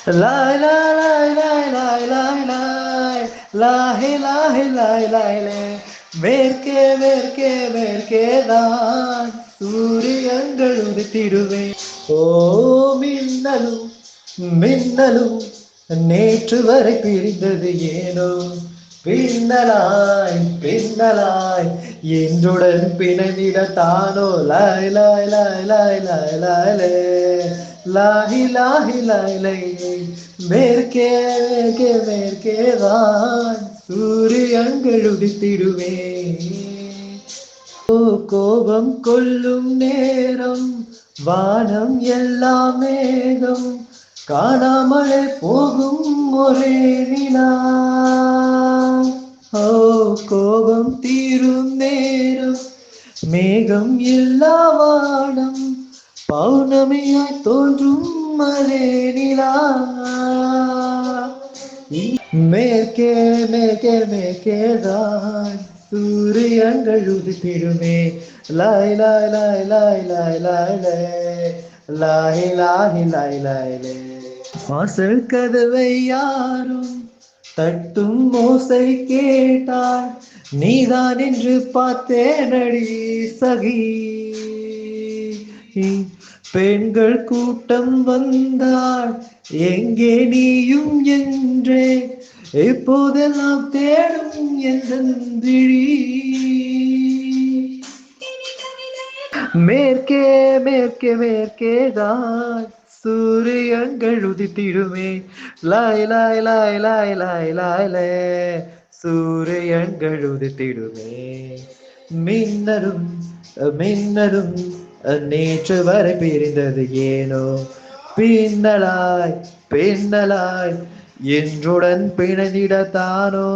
லாய் லாய் லாய் லாய் லாய் லாய் லாய் லாஹே லாஹே லாய் லாய் லே மேற்கே மேற்கே மேற்கே தான் சூரியங்கள் உதித்திடுவே. ஓ மின்னலும் மின்னலும் நேற்று வரை பிரிந்தது ஏனோ பின்னலாய் பின்னலாய் என்றுடன் பிணைந்திடத்தானோ லாய் லாய் லாய் லாய் லாய் லாய் லே லாஹி லாஹி லாய் லை மேற்கே மேற்கே மேற்கேதான் சூரியங்கள் உதித்திடுவே. ஓ கோபம் கொள்ளும் நேரம் வானம் எல்லாம் மேகம் காணாமலே போகும் ஒரே நிலா. ஓ கோபம் தீரும் நேரம் மேகம் இல்லா வானம் பௌர்ணமியாய் தோன்றும் அதே நிலா. மேற்கே மேற்கே மேற்கேதான் சூரியங்கள் உதித்திடுமே. லாய் லாய் லாய் லாய் லாய் லாய் லே லாஹி லாஹி லாய் லாய் லே. வாசல் கதவை யாரும் தட்டும் ஓசை கேட்டால் நீதான் என்று பார்த்தேனடி சகி. பெண்கள் கூட்டம் வந்தால் எங்கே நீயும் என்றே எப்போதெல்லாம் தேடும் எந்தந்திழி. மேற்கே மேற்கே மேற்கேதான் சூரியங்கள் உதித்திடுமே. லாய் லாய் லாய் லாய் லாய் லாய் லே சூரியங்கள் உதித்திடுமே. மின்னரும் மின்னரும் நேற்று வரை பிரிந்தது ஏனோ பின்னலாய் பின்னலாய் என்றுடன் பிணைந்திடத்தானோ.